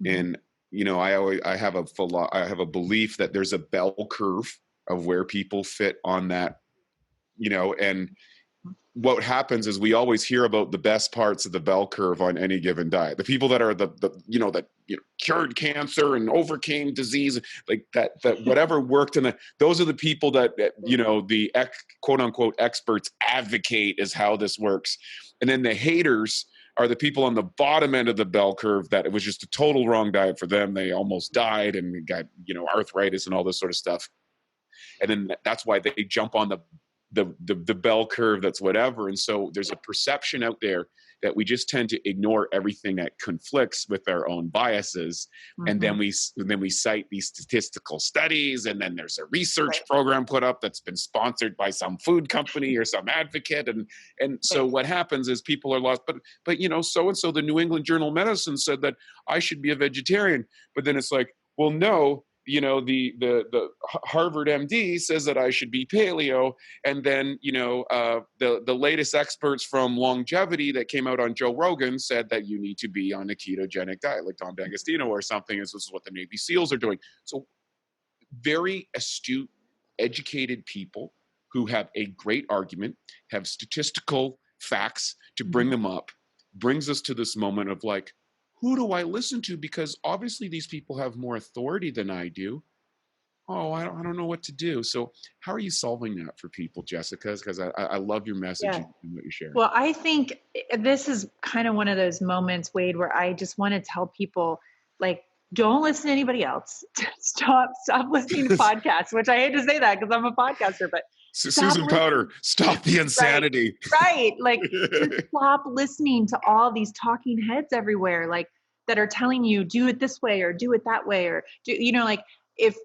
And I have a belief that there's a bell curve of where people fit on that, and what happens is we always hear about the best parts of the bell curve on any given diet. The people that are that cured cancer and overcame disease, like that whatever worked those are the people that the quote unquote experts advocate is how this works. And then the haters are the people on the bottom end of the bell curve that it was just a total wrong diet for them. They almost died and got, arthritis and all this sort of stuff. And then that's why they jump on the bell curve that's whatever. And so there's a perception out there that we just tend to ignore everything that conflicts with our own biases. And then we cite these statistical studies, and then there's a research program put up that's been sponsored by some food company or some advocate. And so what happens is people are lost, but you know, so-and-so, the New England Journal of Medicine said that I should be a vegetarian. But then it's like, well, no, you know, the Harvard MD says that I should be paleo. And then, you know, the latest experts from longevity that came out on Joe Rogan said that you need to be on a ketogenic diet, like Tom D'Agostino or something, as this is what the Navy SEALs are doing. So very astute, educated people who have a great argument, have statistical facts to bring them up, brings us to this moment of like, who do I listen to? Because obviously these people have more authority than I do. Oh, I don't know what to do. So how are you solving that for people, Jessica? Because I love your message and what you share. Well, I think this is kind of one of those moments, Wade, where I just want to tell people, like, don't listen to anybody else. Stop listening to podcasts, which I hate to say that because I'm a podcaster, but Susan Powder, stop the insanity. Right. Like, just stop listening to all these talking heads everywhere, like, that are telling you, do it this way or do it that way, or do, you know, like, if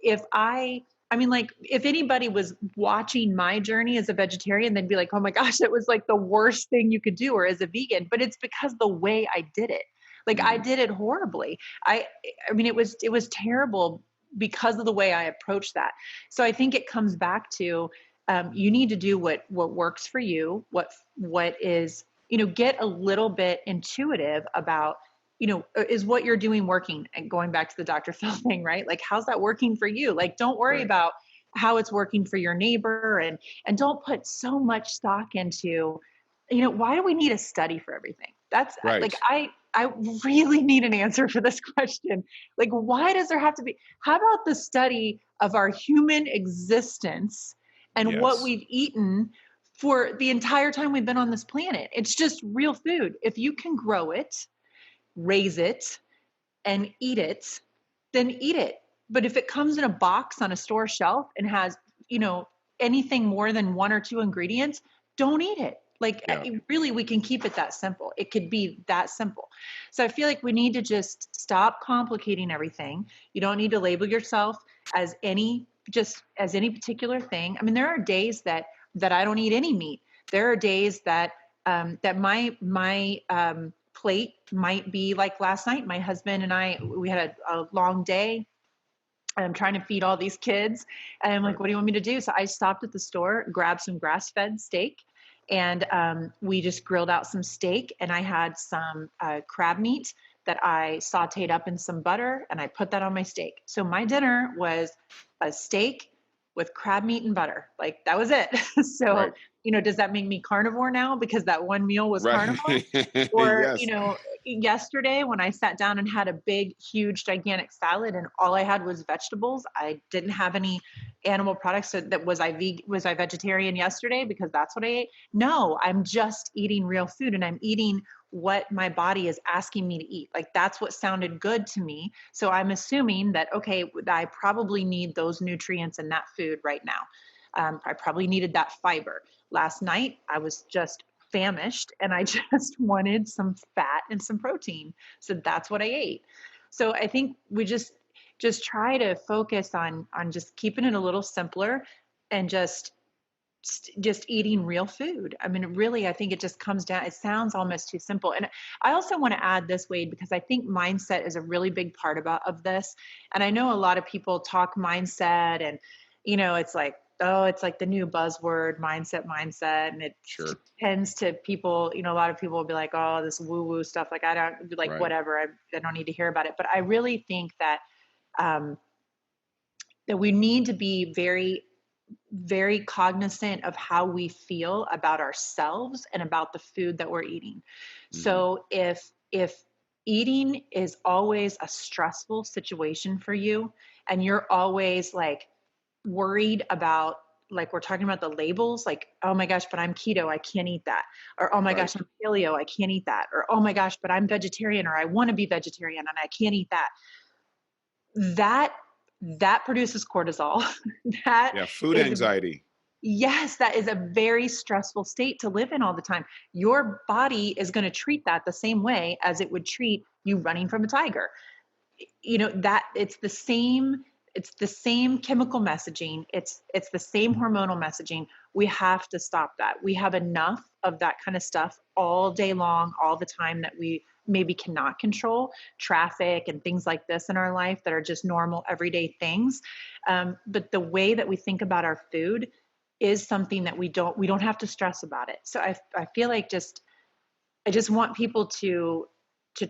anybody was watching my journey as a vegetarian, they'd be like, oh my gosh, it was like the worst thing you could do, or as a vegan, but it's because the way I did it. Like, I did it horribly. I mean, it was terrible because of the way I approached that. So I think it comes back to, you need to do what works for you, what is, you know, get a little bit intuitive about, you know, is what you're doing working? And going back to the Dr. Phil thing, right? Like, how's that working for you? Like, don't worry about how it's working for your neighbor, and don't put so much stock into, you know, why do we need a study for everything? That's like, I really need an answer for this question. Like, why does there have to be, how about the study of our human existence and what we've eaten for the entire time we've been on this planet? It's just real food. If you can grow it, raise it, and eat it, then eat it. But if it comes in a box on a store shelf and has, you know, anything more than 1 or 2 ingredients, don't eat it. Like, really, we can keep it that simple. It could be that simple. So I feel like we need to just stop complicating everything. You don't need to label yourself as any particular thing. I mean, there are days that I don't eat any meat. There are days that my plate might be like last night. My husband and we had a long day. I'm trying to feed all these kids. And I'm like, what do you want me to do? So I stopped at the store, grabbed some grass-fed steak, and we just grilled out some steak, and I had some crab meat that I sauteed up in some butter, and I put that on my steak. So my dinner was a steak with crab meat and butter. Like, that was it. So, you know, does that make me carnivore now because that one meal was carnivore? Or, you know, yesterday when I sat down and had a big, huge, gigantic salad and all I had was vegetables, I didn't have any animal products. So that was I vegetarian yesterday because that's what I ate? No, I'm just eating real food, and I'm eating what my body is asking me to eat. Like, that's what sounded good to me. So I'm assuming that, okay, I probably need those nutrients in that food right now. I probably needed that fiber. Last night, I was just famished and I just wanted some fat and some protein. So that's what I ate. So I think we just try to focus on just keeping it a little simpler and just eating real food. I mean, really, I think it just comes down, it sounds almost too simple. And I also want to add this, Wade, because I think mindset is a really big part of this. And I know a lot of people talk mindset and, you know, it's like, oh, it's like the new buzzword, mindset. And it tends to people, you know, a lot of people will be like, oh, this woo woo stuff. Like, I don't like, whatever. I don't need to hear about it. But I really think that, that we need to be very, very cognizant of how we feel about ourselves and about the food that we're eating. Mm-hmm. So if eating is always a stressful situation for you and you're always like worried about, like, we're talking about the labels, like, oh my gosh, but I'm keto, I can't eat that. Or, oh my gosh, I'm paleo, I can't eat that. Or, oh my gosh, but I'm vegetarian, or I want to be vegetarian and I can't eat that. That produces cortisol. Food anxiety. Yes, that is a very stressful state to live in all the time. Your body is going to treat that the same way as it would treat you running from a tiger. That it's the same chemical messaging, it's the same hormonal messaging. We have to stop that. We have enough of that kind of stuff all day long, all the time, that we maybe cannot control. Traffic and things like this in our life that are just normal everyday things. But the way that we think about our food is something that we don't have to stress about it. So I feel like I just want people to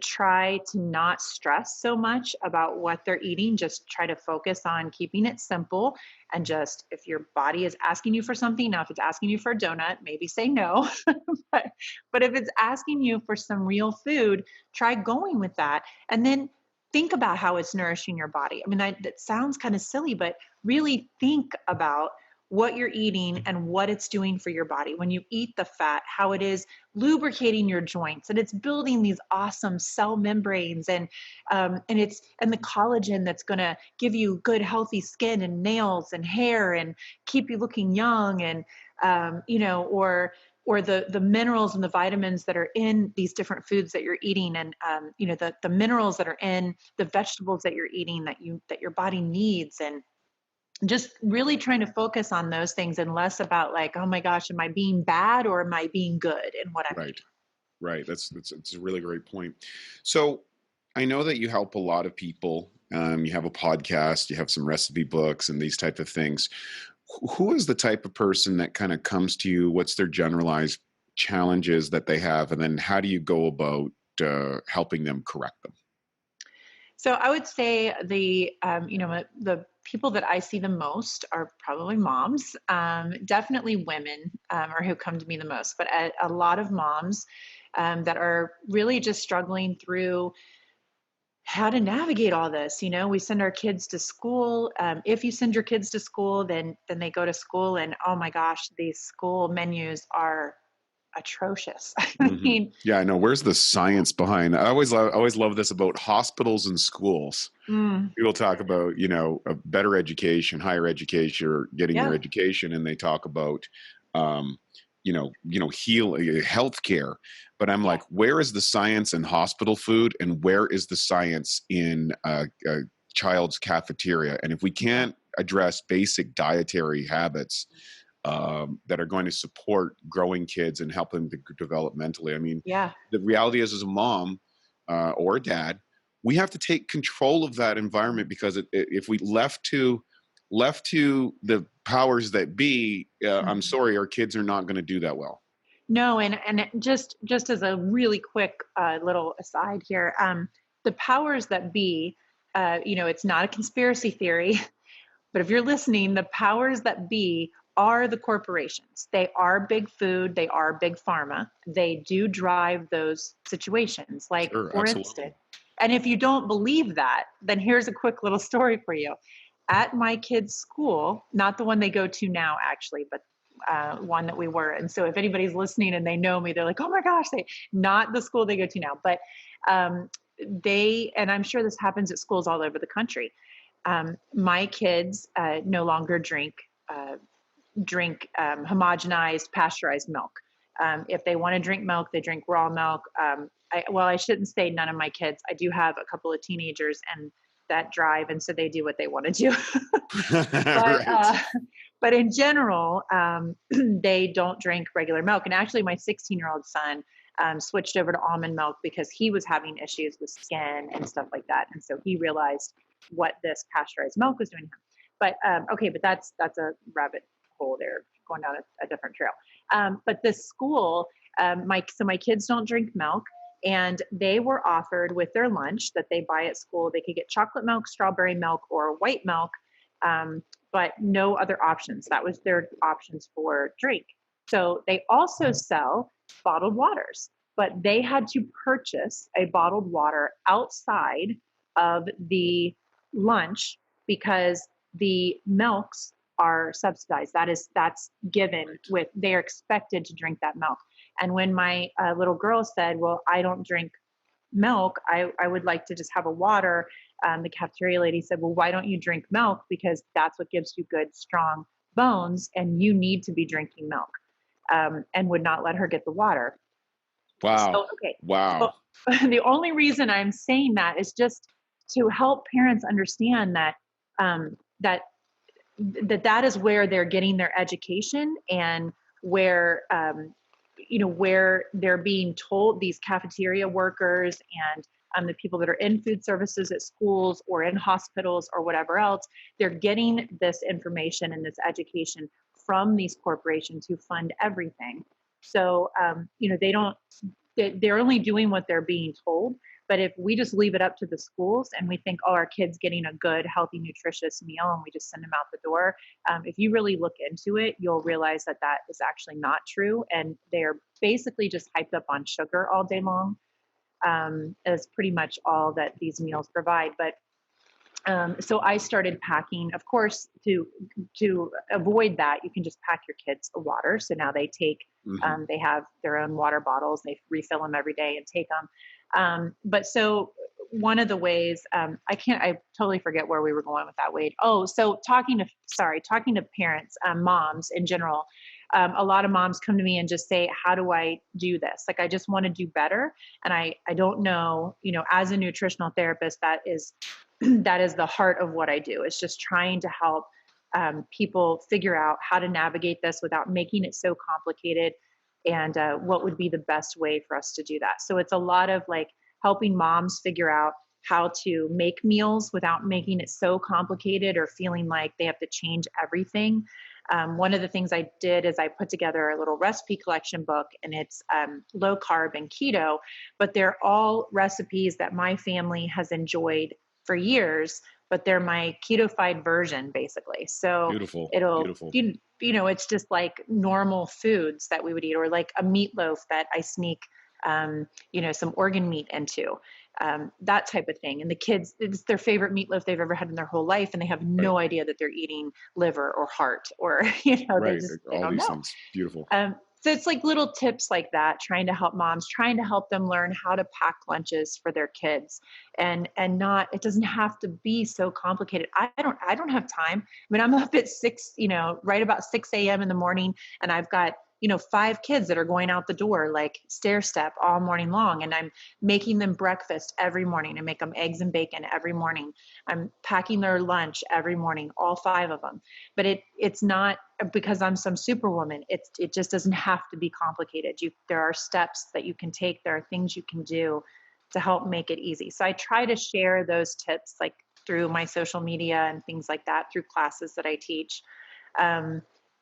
try to not stress so much about what they're eating. Just try to focus on keeping it simple. And just, if your body is asking you for something, now if it's asking you for a donut, maybe say no. but if it's asking you for some real food, try going with that. And then think about how it's nourishing your body. I mean, that sounds kind of silly, but really think about what you're eating and what it's doing for your body. When you eat the fat, how it is lubricating your joints, and it's building these awesome cell membranes, and the collagen that's going to give you good, healthy skin and nails and hair and keep you looking young, and or the minerals and the vitamins that are in these different foods that you're eating, and the minerals that are in the vegetables that you're eating that your body needs. And just really trying to focus on those things, and less about like, oh my gosh, am I being bad or am I being good in what I'm Right. eating? Right. That's a really great point. So I know that you help a lot of people. You have a podcast, you have some recipe books and these type of things. Who is the type of person that kind of comes to you? What's their generalized challenges that they have? And then how do you go about helping them correct them? So I would say the people that I see the most are probably moms, definitely women are who come to me the most, but a lot of moms that are really just struggling through how to navigate all this. We send our kids to school. If you send your kids to school, then they go to school, and oh my gosh, these school menus are atrocious. I Hmm. mean, Yeah, I know. Where's the science behind? I always love this about hospitals and schools. mm, People talk about, a better education, higher education, or getting their yeah. education, and they talk about, um, healthcare. But I'm Yeah. like, where is the science in hospital food, and where is the science in a child's cafeteria? And if we can't address basic dietary habits that are going to support growing kids and help them to develop mentally, I mean, Yeah. the reality is, as a mom or a dad, we have to take control of that environment, because if we left to the powers that be, I'm Mhm. sorry, our kids are not going to do that well. No, and just as a really quick little aside here, the powers that be, it's not a conspiracy theory, but if you're listening, the powers that be are the corporations. They are big food. They are big pharma. They do drive those situations. Like, Sure, for absolutely. instance, and if you don't believe that, then here's a quick little story for you. At my kids' school, not the one they go to now, actually, but one that we were. And so if anybody's listening and they know me, they're like, oh my gosh, not the school they go to now, but and I'm sure this happens at schools all over the country. My kids no longer drink homogenized pasteurized milk. If they want to drink milk, they drink raw milk. I shouldn't say none of my kids. I do have a couple of teenagers and that drive, and so they do what they want to do. but Right. but in general, they don't drink regular milk. And actually, my 16-year-old son switched over to almond milk because he was having issues with skin and stuff like that, and so he realized what this pasteurized milk was doing to him. But okay, but that's a rabbit hole there, going down a different trail. But this school, my kids don't drink milk, and they were offered with their lunch that they buy at school. They could get chocolate milk, strawberry milk, or white milk, but no other options. That was their options for drink. So they also sell bottled waters, but they had to purchase a bottled water outside of the lunch because the milks are subsidized. That's given with, they're expected to drink that milk. And when my little girl said, well, I don't drink milk, I would like to just have a water. The cafeteria lady said, well, why don't you drink milk? Because that's what gives you good, strong bones and you need to be drinking milk, and would not let her get the water. Wow. So, okay. Wow. So the only reason I'm saying that is just to help parents understand that, that that is where they're getting their education, and where, where they're being told, these cafeteria workers and the people that are in food services at schools or in hospitals or whatever else, they're getting this information and this education from these corporations who fund everything. So, they're only doing what they're being told. But if we just leave it up to the schools and we think, oh, our kid's getting a good, healthy, nutritious meal, and we just send them out the door, if you really look into it, you'll realize that that is actually not true. And they're basically just hyped up on sugar all day long, is pretty much all that these meals provide. But so I started packing, of course, to avoid that. You can just pack your kids a water. So now they take, they have their own water bottles. They refill them every day and take them. But so one of the ways, I totally forget where we were going with that, Wade. Oh, so talking to parents, moms in general. A lot of moms come to me and just say, how do I do this? Like, I just want to do better. And I don't know, as a nutritional therapist, that is the heart of what I do. It's just trying to help people figure out how to navigate this without making it so complicated, and what would be the best way for us to do that. So it's a lot of like helping moms figure out how to make meals without making it so complicated or feeling like they have to change everything. One of the things I did is I put together a little recipe collection book, and it's low carb and keto, but they're all recipes that my family has enjoyed for years, but they're my ketofied version, basically. So Beautiful. It's just like normal foods that we would eat, or like a meatloaf that I sneak, some organ meat into, that type of thing. And the kids, it's their favorite meatloaf they've ever had in their whole life, and they have no idea that they're eating liver or heart, or, they don't know. Things. Beautiful. So it's like little tips like that, trying to help moms, trying to help them learn how to pack lunches for their kids, and not, it doesn't have to be so complicated. I don't have time. I mean, I'm up at 6, right about 6 a.m. in the morning, and I've got, 5 kids that are going out the door, like stair step all morning long. And I'm making them breakfast every morning. I make them eggs and bacon every morning. I'm packing their lunch every morning, all 5 of them. But it's not because I'm some superwoman. It just doesn't have to be complicated. There are steps that you can take. There are things you can do to help make it easy. So I try to share those tips, like through my social media and things like that, through classes that I teach,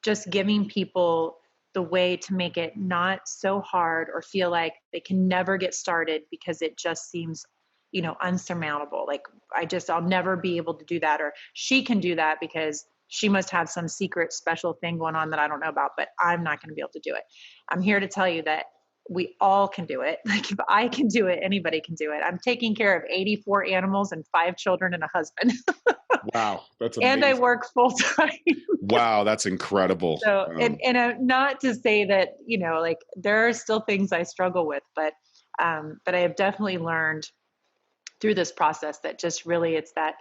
just giving people the way to make it not so hard or feel like they can never get started because it just seems, unsurmountable. Like, I'll never be able to do that, or she can do that because she must have some secret special thing going on that I don't know about, but I'm not going to be able to do it. I'm here to tell you that we all can do it. Like, if I can do it, anybody can do it. I'm taking care of 84 animals and 5 children and a husband. Wow. That's amazing. And I work full time. Wow. That's incredible. So, and not to say that, like, there are still things I struggle with, but I have definitely learned through this process that just really, it's that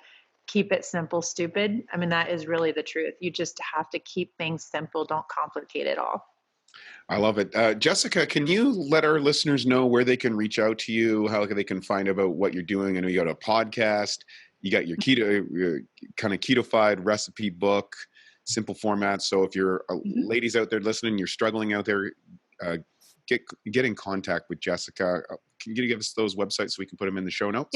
keep it simple, stupid. I mean, that is really the truth. You just have to keep things simple. Don't complicate it all. I love it. Jessica, can you let our listeners know where they can reach out to you, how they can find about what you're doing? I know you got a podcast, you got your your kind of ketofied recipe book, simple format. So if you're ladies out there listening, you're struggling out there, get in contact with Jessica. Can you give us those websites so we can put them in the show notes?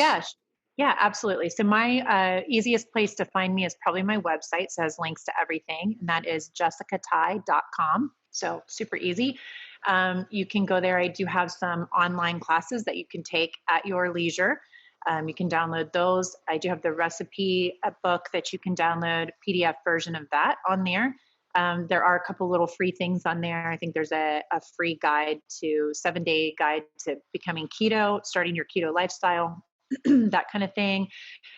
Yeah, absolutely. So my easiest place to find me is probably my website. It has links to everything, and that is jessicatai.com. So super easy. You can go there. I do have some online classes that you can take at your leisure. You can download those. I do have the recipe book that you can download, PDF version of that on there. There are a couple little free things on there. I think there's a free guide to 7-day guide to becoming keto, starting your keto lifestyle, that kind of thing.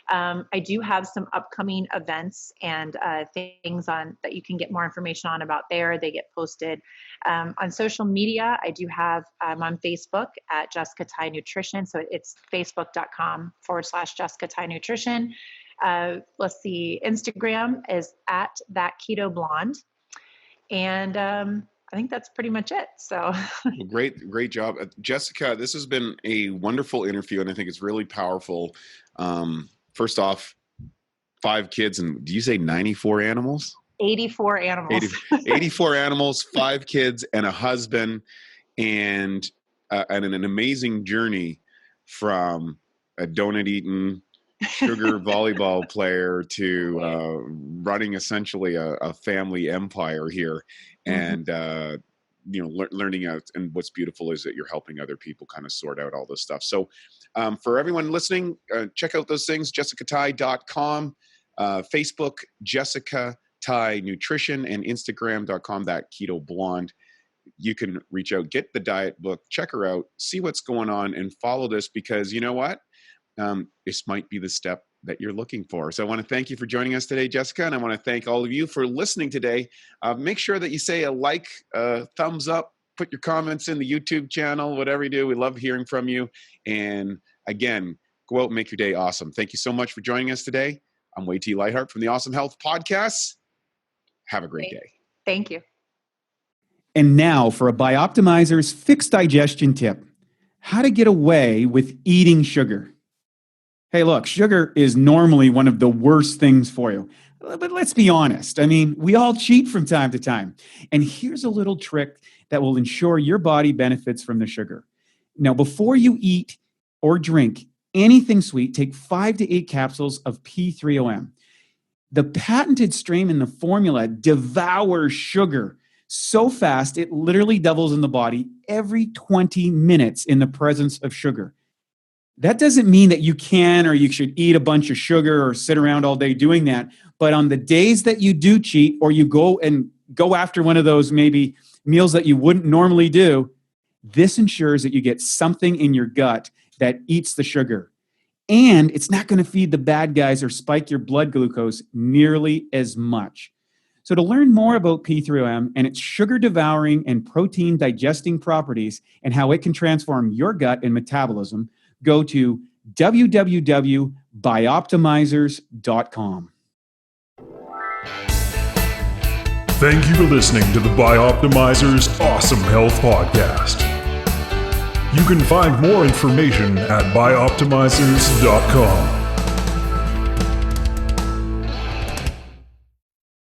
I do have some upcoming events and things on that you can get more information on about there. They get posted on social media. I do have, I'm on Facebook at Jessica Tai Nutrition. So it's facebook.com/Jessica Tai Nutrition. let's see, Instagram is at thatketoblond. And I think that's pretty much it. So well, great job. Jessica, this has been a wonderful interview, and I think it's really powerful. First off, 5 kids, and do you say 94 animals? 84 animals. 84 animals, 5 kids, and a husband, and an amazing journey from a donut-eating, sugar volleyball player to running essentially a family empire here. And, learning out. And what's beautiful is that you're helping other people kind of sort out all this stuff. So for everyone listening, check out those things, jessicatai.com, Facebook, Jessica Tai Nutrition, and Instagram.com, thatketoblond. You can reach out, get the diet book, check her out, see what's going on, and follow this, because you know what? This might be the step that you're looking for. So I want to thank you for joining us today, Jessica, and I want to thank all of you for listening today. Make sure that you say a like, thumbs up, put your comments in the YouTube channel, whatever you do. We love hearing from you. And again, go out and make your day awesome. Thank you so much for joining us today. I'm Wade T. Lightheart from the Awesome Health Podcast. Have a great day. Thank you. And now for a Bioptimizers fixed digestion tip: how to get away with eating sugar. Hey, look, sugar is normally one of the worst things for you. But let's be honest. I mean, we all cheat from time to time. And here's a little trick that will ensure your body benefits from the sugar. Now, before you eat or drink anything sweet, take 5 to 8 capsules of P3OM. The patented strain in the formula devours sugar so fast it literally doubles in the body every 20 minutes in the presence of sugar. That doesn't mean that you can or you should eat a bunch of sugar or sit around all day doing that. But on the days that you do cheat, or you go after one of those maybe meals that you wouldn't normally do, this ensures that you get something in your gut that eats the sugar. And it's not going to feed the bad guys or spike your blood glucose nearly as much. So to learn more about P3OM and its sugar-devouring and protein-digesting properties and how it can transform your gut and metabolism, go to www.bioptimizers.com. Thank you for listening to the Bioptimizers Awesome Health Podcast. You can find more information at bioptimizers.com.